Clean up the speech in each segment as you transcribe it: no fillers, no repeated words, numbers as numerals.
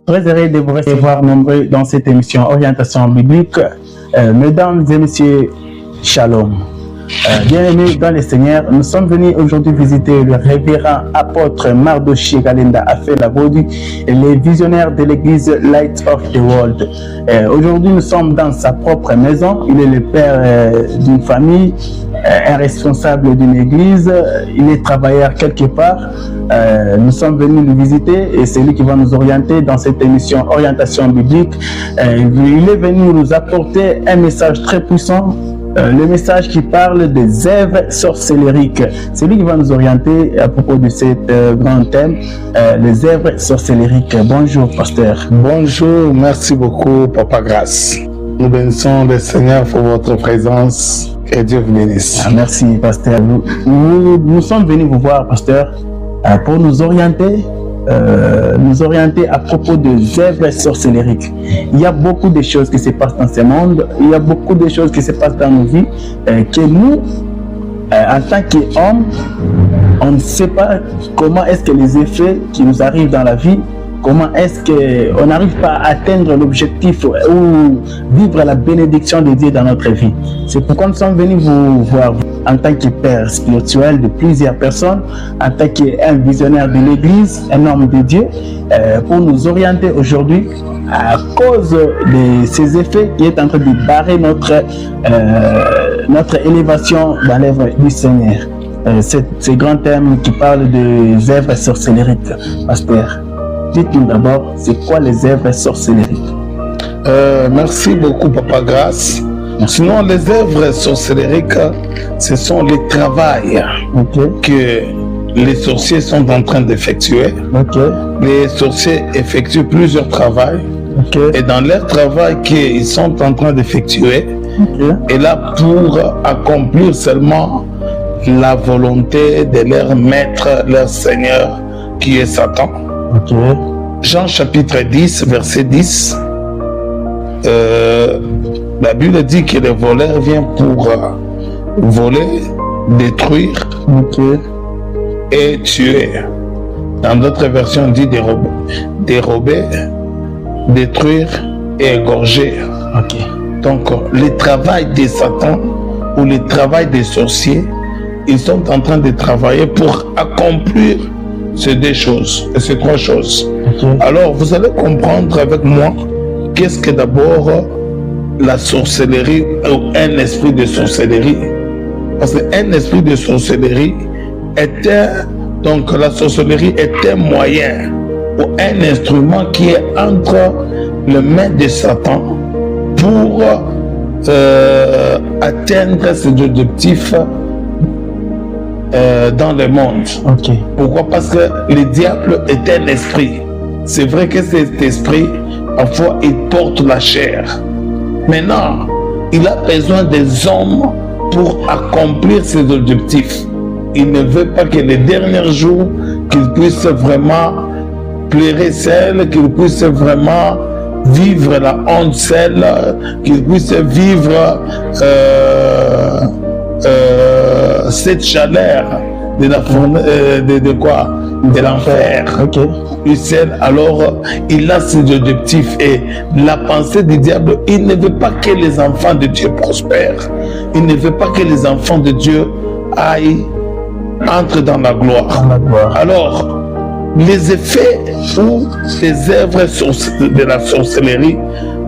Très heureux de vous recevoir nombreux dans cette émission Orientation biblique. Mesdames et messieurs, Shalom. Bien-aimés dans le Seigneur, nous sommes venus aujourd'hui visiter le révérend apôtre Mardochée Galenda Affe-Labodi, les visionnaires de l'église Light of the World. Aujourd'hui, nous sommes dans sa propre maison. Il est le père d'une famille, un responsable d'une église, il est travailleur quelque part. Nous sommes venus le visiter et c'est lui qui va nous orienter dans cette émission Orientation biblique. Il est venu nous apporter un message très puissant. Le message qui parle des œuvres sorcellériques. C'est lui qui va nous orienter à propos de cet grand thème, les œuvres sorcellériques. Bonjour, pasteur. Bonjour, merci beaucoup, Papa Grâce. Nous bénissons le Seigneur pour votre présence. Que Dieu vous bénisse. Merci, pasteur. Nous sommes venus vous voir, pasteur, pour nous orienter à propos des œuvres sorcellériques. Il y a beaucoup de choses qui se passent dans ce monde, il y a beaucoup de choses qui se passent dans nos vies, que nous, en tant qu'hommes, on ne sait pas comment est-ce que les effets qui nous arrivent dans la vie, comment est-ce qu'on n'arrive pas à atteindre l'objectif ou vivre la bénédiction de Dieu dans notre vie. C'est pourquoi nous sommes venus vous voir en tant que père spirituel de plusieurs personnes, en tant qu'un visionnaire de l'église, un homme de Dieu, pour nous orienter aujourd'hui à cause de ces effets qui est en train de barrer notre élévation dans l'œuvre du Seigneur. Ce grand thème qui parle des œuvres sorcellériques, pasteur. Dites-nous d'abord, c'est quoi les œuvres sorcellériques? Merci beaucoup, Papa Grâce. Sinon, les œuvres sorcellériques, ce sont les travails que les sorciers sont en train d'effectuer. Les sorciers effectuent plusieurs travaux. Et dans leur travail qu'ils sont en train d'effectuer, et là pour accomplir seulement la volonté de leur maître, leur Seigneur, qui est Satan. Jean chapitre 10, verset 10, la Bible dit que le voleur vient pour voler, détruire et tuer. Dans d'autres versions, on dit dérober, détruire et égorger. Donc, le travail des Satan ou le travail des sorciers, ils sont en train de travailler pour accomplir ces deux choses, ces trois choses. Alors, vous allez comprendre avec moi qu'est-ce que d'abord la sorcellerie ou un esprit de sorcellerie. Parce qu'un esprit de sorcellerie donc la sorcellerie est un moyen ou un instrument qui est entre les mains de Satan pour atteindre ses objectifs dans le monde. Pourquoi? Parce que le diable est un esprit. C'est vrai que cet esprit, parfois, il porte la chair. Maintenant, il a besoin des hommes pour accomplir ses objectifs. Il ne veut pas que les derniers jours, qu'il puisse vraiment pleurer seul, qu'il puisse vraiment vivre la honte seul, qu'il puisse vivre cette chaleur de l'enfer. Alors il a ses objectifs et la pensée du diable, il ne veut pas que les enfants de Dieu prospèrent, il ne veut pas que les enfants de Dieu entrent dans la gloire. Alors les effets ou les œuvres de la sorcellerie,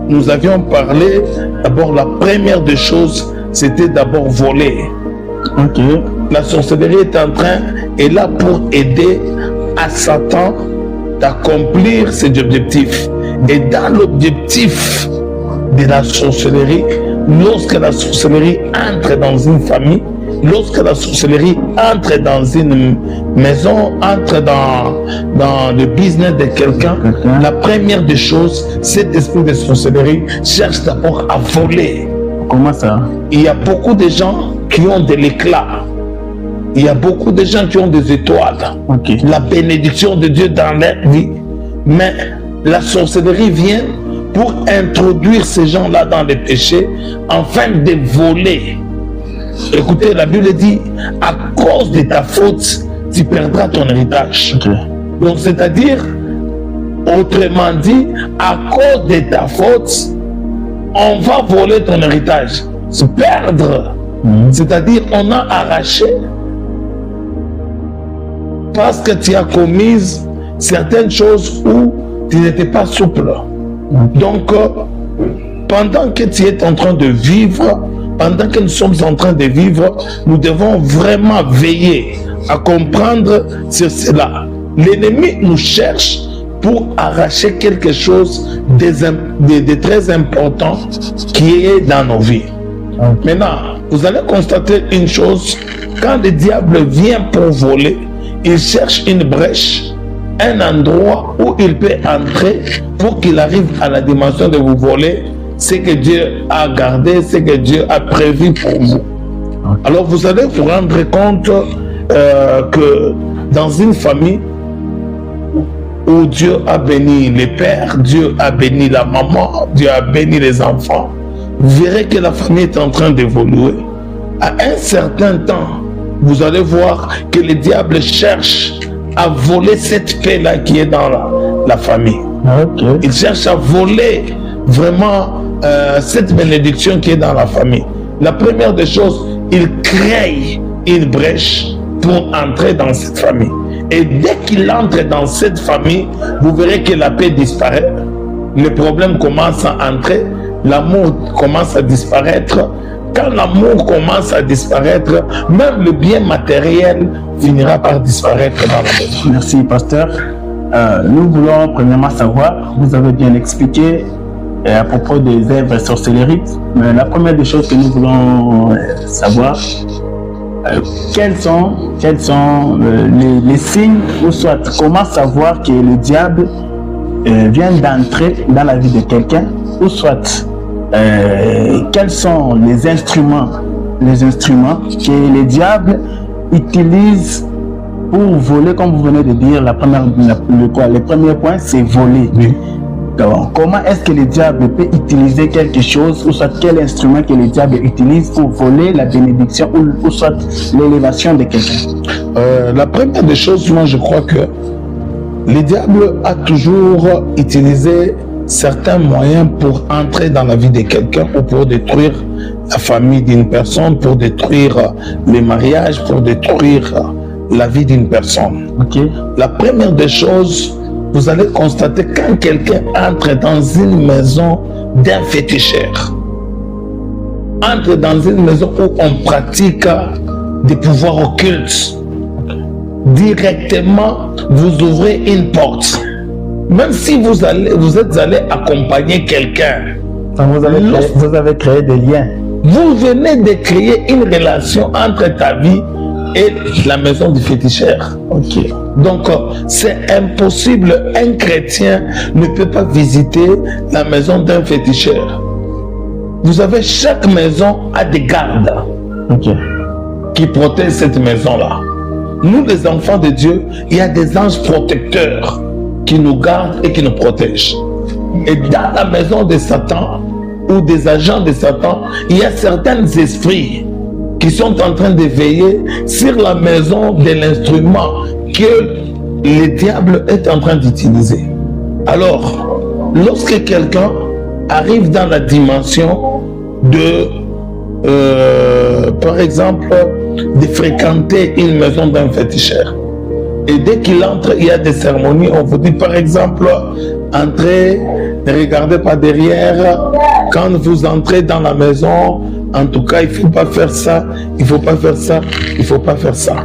nous avions parlé d'abord, la première des choses, c'était d'abord voler. La sorcellerie est là pour aider à Satan d'accomplir ses objectifs. Et dans l'objectif de la sorcellerie, lorsque la sorcellerie entre dans une famille, lorsque la sorcellerie entre dans une maison, entre dans le business de quelqu'un, la première des choses, cet esprit de sorcellerie cherche d'abord à voler. Comment ça? Il y a beaucoup de gens qui ont de l'éclat. Il y a beaucoup de gens qui ont des étoiles. La bénédiction de Dieu dans leur vie. Mais la sorcellerie vient pour introduire ces gens-là dans le péché afin de voler. Écoutez, la Bible dit, à cause de ta faute, tu perdras ton héritage. Donc, c'est-à-dire, Autrement dit, à cause de ta faute, on va voler ton héritage, se perdre. C'est-à-dire, on a arraché parce que tu as commis certaines choses où tu n'étais pas souple. Donc, pendant que tu es en train de vivre, pendant que nous sommes en train de vivre, nous devons vraiment veiller à comprendre sur cela. L'ennemi nous cherche pour arracher quelque chose de très important qui est dans nos vies. Maintenant, vous allez constater une chose, quand le diable vient pour voler, il cherche une brèche, un endroit où il peut entrer pour qu'il arrive à la dimension de vous voler ce que Dieu a gardé, ce que Dieu a prévu pour vous. Alors vous allez vous rendre compte que dans une famille où Dieu a béni les pères, Dieu a béni la maman, Dieu a béni les enfants, vous verrez que la famille est en train d'évoluer. À un certain temps, vous allez voir que le diable cherche à voler cette paix-là qui est dans la famille. Il cherche à voler vraiment cette bénédiction qui est dans la famille. La première des choses, il crée une brèche pour entrer dans cette famille. Et dès qu'il entre dans cette famille, vous verrez que la paix disparaît, les problèmes commencent à entrer, l'amour commence à disparaître. Quand l'amour commence à disparaître, même le bien matériel finira par disparaître dans la maison. Merci, pasteur. Nous voulons premièrement savoir, vous avez bien expliqué à propos des œuvres sorcelleries, mais la première des choses que nous voulons savoir, quels sont les signes, ou soit comment savoir que le diable vient d'entrer dans la vie de quelqu'un, ou soit quels sont les instruments que le diable utilise pour voler, comme vous venez de dire. Le premier point, c'est voler. Oui. Donc, comment est-ce que le diable peut utiliser quelque chose, ou soit quel instrument que le diable utilise pour voler la bénédiction, ou soit l'élévation de quelqu'un? La première des choses, moi je crois que le diable a toujours utilisé certains moyens pour entrer dans la vie de quelqu'un, ou pour détruire la famille d'une personne, pour détruire les mariages, pour détruire la vie d'une personne. La première des choses, vous allez constater quand quelqu'un entre dans une maison d'un féticheur, entre dans une maison où on pratique des pouvoirs occultes, directement vous ouvrez une porte. Même si vous êtes allé accompagner quelqu'un, vous avez créé des liens. Vous venez de créer une relation entre ta vie et la maison du féticheur. Donc, c'est impossible. Un chrétien ne peut pas visiter la maison d'un féticheur. Vous avez, chaque maison a des gardes qui protègent cette maison-là. Nous, les enfants de Dieu, il y a des anges protecteurs qui nous gardent et qui nous protègent. Et dans la maison de Satan, ou des agents de Satan, il y a certains esprits qui sont en train de veiller sur la maison de l'instrument que le diable est en train d'utiliser. Alors, lorsque quelqu'un arrive dans la dimension de, par exemple, de fréquenter une maison d'un féticheur, et dès qu'il entre, il y a des cérémonies, on vous dit par exemple, entrez, ne regardez pas derrière, quand vous entrez dans la maison, en tout cas, il ne faut pas faire ça, il ne faut pas faire ça, il ne faut pas faire ça.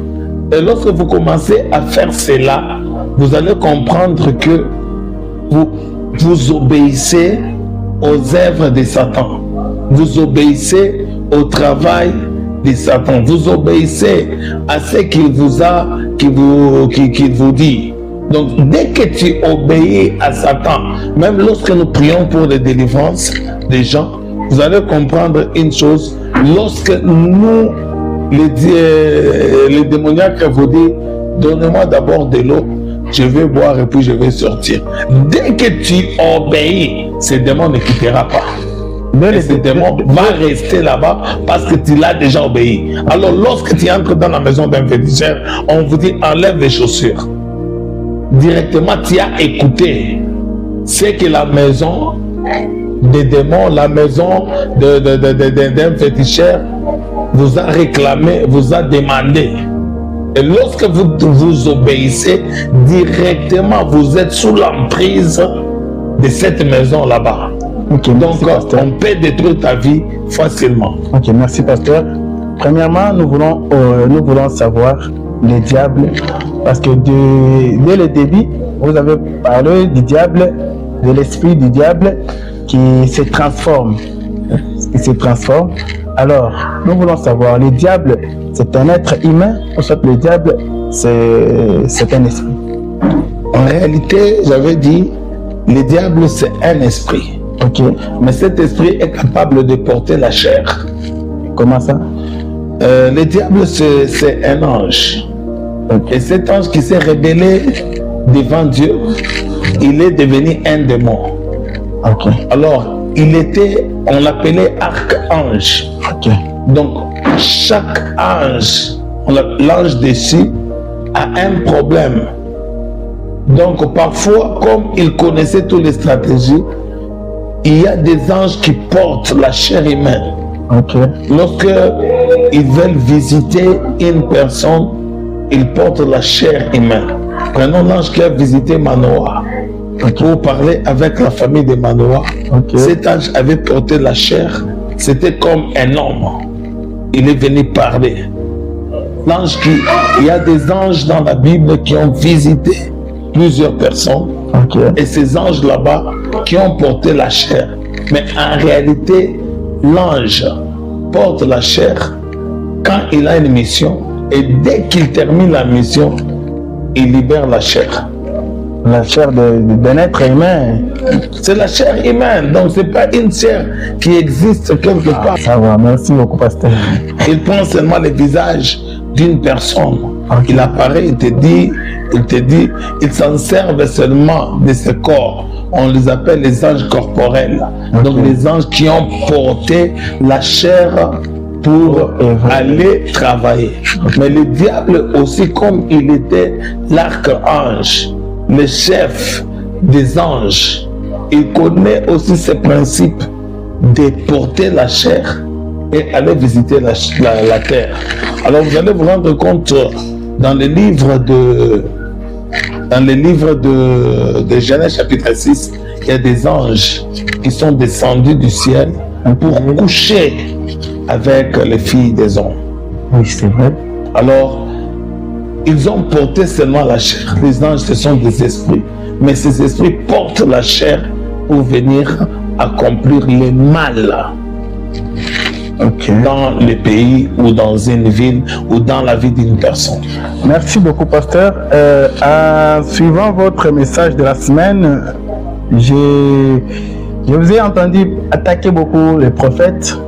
Et lorsque vous commencez à faire cela, vous allez comprendre que vous obéissez aux œuvres de Satan. Vous obéissez au travail de Satan. Vous obéissez à ce qu'il vous dit. Donc, dès que tu obéis à Satan, même lorsque nous prions pour les délivrances des gens, vous allez comprendre une chose. Lorsque nous, les démoniaques vous disent, donnez-moi d'abord de l'eau, je vais boire et puis je vais sortir. Dès que tu obéis, ce démon ne quittera pas. Mais ce démon va rester là-bas parce que tu l'as déjà obéi. Alors, lorsque tu entres dans la maison d'un féticheur, on vous dit, enlève les chaussures. Directement, tu as écouté c'est que la maison des démons, la maison d'un féticheur vous a réclamé, vous a demandé. Et lorsque vous obéissez, directement vous êtes sous l'emprise de cette maison là-bas. Okay, donc on peut détruire ta vie facilement. Ok, merci pasteur. Premièrement, nous voulons savoir les diables, parce que dès le début, vous avez parlé du diable, de l'esprit du diable qui se transforme. Alors, nous voulons savoir, le diable, c'est un être humain ou soit le diable, c'est un esprit? En réalité, j'avais dit, le diable, c'est un esprit. Ok. Mais cet esprit est capable de porter la chair. Comment ça? Le diable, c'est un ange. Okay. Et cet ange qui s'est rebellé devant Dieu, il est devenu un démon. Okay. Alors, on l'appelait archange. Okay. Donc, chaque ange, l'ange dessus, a un problème. Donc, parfois, comme il connaissait toutes les stratégies, il y a des anges qui portent la chair humaine. Okay. Lorsque ils veulent visiter une personne, ils portent la chair humaine. Prenons l'ange qui a visité Manoah. Okay. Pour parler avec la famille de Manoah. Okay. Cet ange avait porté la chair. C'était comme un homme. Il est venu parler. Il y a des anges dans la Bible qui ont visité plusieurs personnes. Okay. Et ces anges là-bas qui ont porté la chair. Mais en réalité, l'ange porte la chair quand il a une mission. Et dès qu'il termine la mission, il libère la chair. La chair d'un être humain. C'est la chair humaine, donc c'est pas une chair qui existe quelque part. Ça va, merci beaucoup, pasteur. Il prend seulement le visage d'une personne. Okay. Il apparaît, il te dit, ils s'en servent seulement de ce corps. On les appelle les anges corporels. Okay. Donc les anges qui ont porté la chair pour aller travailler. Okay. Mais le diable aussi, comme il était l'archange, le chef des anges, il connaît aussi ce principe de porter la chair et aller visiter la terre. Alors vous allez vous rendre compte dans le livre de Genèse chapitre 6, il y a des anges qui sont descendus du ciel pour coucher avec les filles des hommes. Oui, c'est vrai. Alors, ils ont porté seulement la chair. Les anges, ce sont des esprits. Mais ces esprits portent la chair pour venir accomplir le mal. Okay. Dans le pays ou dans une ville ou dans la vie d'une personne. Merci beaucoup, pasteur. En suivant votre message de la semaine, je vous ai entendu attaquer beaucoup les prophètes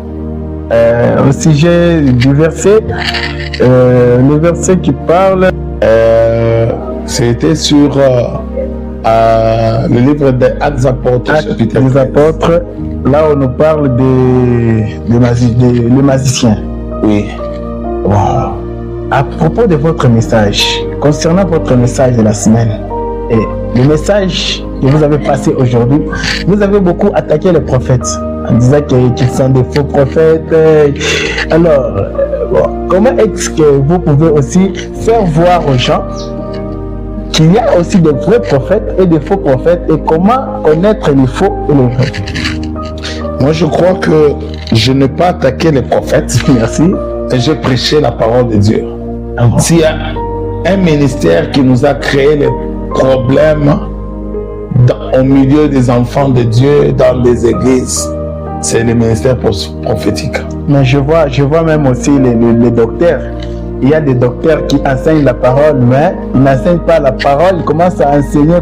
au sujet du verset. Le verset qui parle, c'était sur le livre des Actes des Apôtres, chapitre des Apôtres, là on nous parle des magiciens. Oui. Bon. À propos de votre message, concernant votre message de la semaine, et le message que vous avez passé aujourd'hui, vous avez beaucoup attaqué les prophètes en disant qu'ils sont des faux prophètes. Alors, comment est-ce que vous pouvez aussi faire voir aux gens qu'il y a aussi de vrais prophètes et de faux prophètes, et comment connaître les faux et les vrais? Moi, je crois que je n'ai pas attaqué les prophètes. Merci. Et j'ai prêché la parole de Dieu. S'il y a un ministère qui nous a créé les problèmes au milieu des enfants de Dieu, dans les églises, c'est le ministère prophétique. Mais je vois même aussi les docteurs. Il y a des docteurs qui enseignent la parole, mais ils n'enseignent pas la parole, ils commencent à enseigner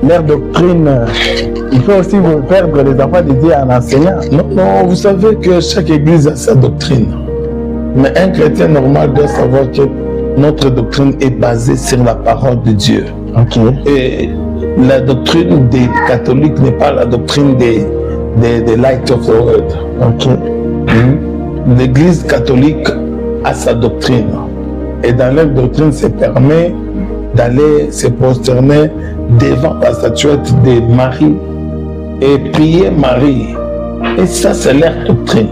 leur doctrine. Il faut aussi vous perdre les enfants de Dieu en enseignant. Non, vous savez que chaque église a sa doctrine. Mais un chrétien normal doit savoir que notre doctrine est basée sur la parole de Dieu. Okay. Et la doctrine des catholiques n'est pas la doctrine des Light of the World. Okay. L'église catholique a sa doctrine. Et dans leur doctrine, se permet d'aller se prosterner devant la statuette de Marie et prier Marie. Et ça, c'est leur doctrine.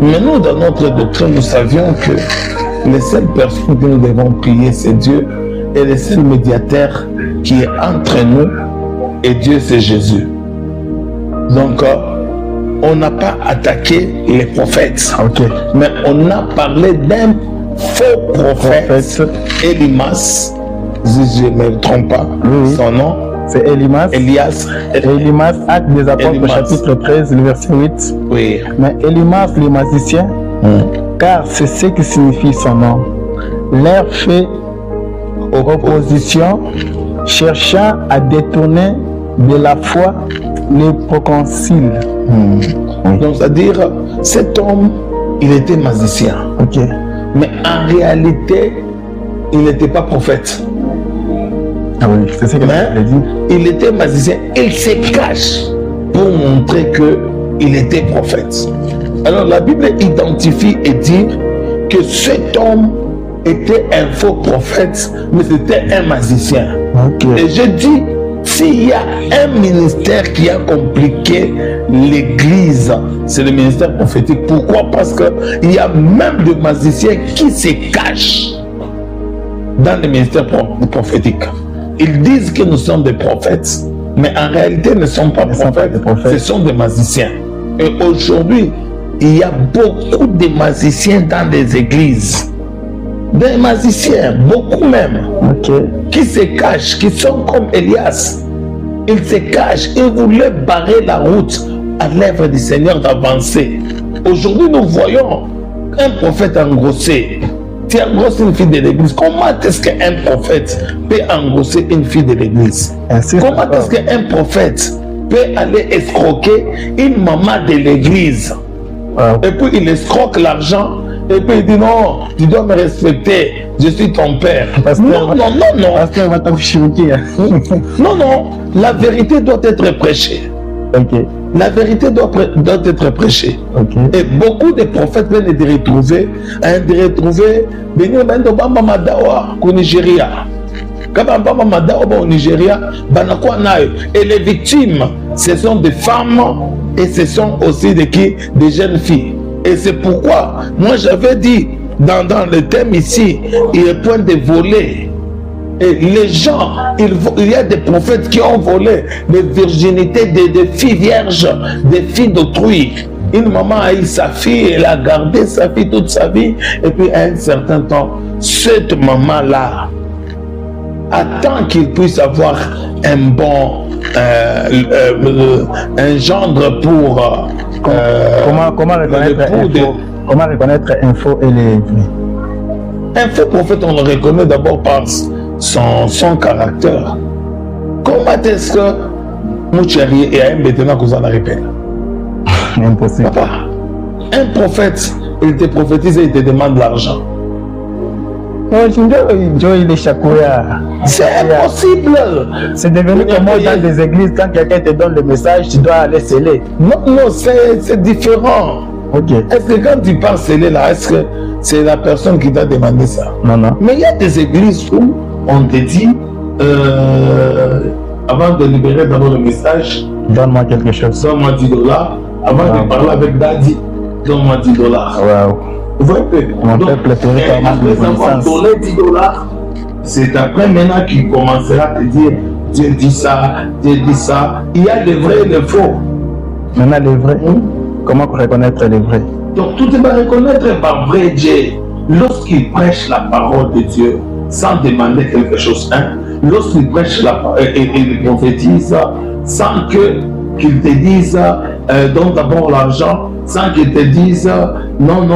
Mais nous, dans notre doctrine, nous savions que les seules personnes que nous devons prier, c'est Dieu. Et le seul médiateur qui est entre nous et Dieu, c'est Jésus. Donc, on n'a pas attaqué les prophètes, mais on a parlé d'un faux prophète, Elimas, si je ne me trompe pas, son nom. C'est Elimas. Elias. Elimas, Acte des Apôtres, chapitre 13, le verset 8. Oui. Mais Elimas, le magicien, car c'est ce qui signifie son nom, leur fait opposition, cherchant à détourner de la foi les proconsuls. Donc, c'est-à-dire, cet homme, il était magicien. Mais en réalité, il n'était pas prophète. Ah oui, c'est ce que je dit. Il était magicien. Il se cache pour montrer qu'il était prophète. Alors, la Bible identifie et dit que cet homme était un faux prophète, mais c'était un magicien. Et je dis, s'il y a un ministère qui a compliqué l'Église, c'est le ministère prophétique. Pourquoi? Parce qu'il y a même des magiciens qui se cachent dans le ministère prophétique. Ils disent que nous sommes des prophètes, mais en réalité ne sont pas prophètes, ce sont des magiciens. Et aujourd'hui, il y a beaucoup de magiciens dans les églises. Des magiciens, beaucoup même, qui se cachent, qui sont comme Elias. Ils se cachent, ils voulaient barrer la route à l'œuvre du Seigneur d'avancer. Aujourd'hui, nous voyons un prophète engrossé. Tu engrosses une fille de l'église. Comment est-ce qu'un prophète peut engrosser une fille de l'église? Comment est-ce qu'un prophète peut aller escroquer une maman de l'église? Et puis il escroque l'argent. Et puis il dit non, tu dois me respecter, je suis ton père. Non, la vérité doit être prêchée. La vérité doit être prêchée. Et beaucoup de prophètes viennent de retrouver au Nigeria. Au Nigeria, et les victimes, ce sont des femmes et ce sont aussi des jeunes filles. Et c'est pourquoi, moi j'avais dit, dans le thème ici, il est point de voler. Et les gens, il y a des prophètes qui ont volé les virginités des filles vierges, des filles d'autrui. Une maman a eu sa fille, elle a gardé sa fille toute sa vie, et puis à un certain temps, cette maman-là attend qu'il puisse avoir un bon un gendre pour comment reconnaître un faux et les vrais? Un faux prophète, on le reconnaît d'abord par son caractère. Comment est-ce que Mouchari et un maintenant que vous en rappelez? Impossible. Papa, un prophète, il te prophétise et il te demande l'argent. C'est impossible. C'est devenu comme dans des églises, quand quelqu'un te donne le message, tu dois aller sceller. Non, c'est différent. Est-ce que quand tu parles sceller là, est-ce que c'est la personne qui t'a demandé ça? Non. Mais il y a des églises où on te dit, avant de libérer d'abord le message, donne-moi quelque chose. Donne-moi $10. Avant de parler avec Daddy, donne-moi $10. Vous voyez que mon peuple après avoir donné $10, c'est après maintenant qu'il commencera à te dire Dieu dit ça, Dieu dit ça. Il y a le vrai et le faux. Maintenant les vrais. Comment reconnaître les vrais? Donc tout est à reconnaître par vrai Dieu. Lorsqu'il prêche la parole de Dieu sans demander quelque chose, lorsqu'il prêche et il prophétise sans qu'il te dise donne d'abord l'argent, sans qu'il te dise non,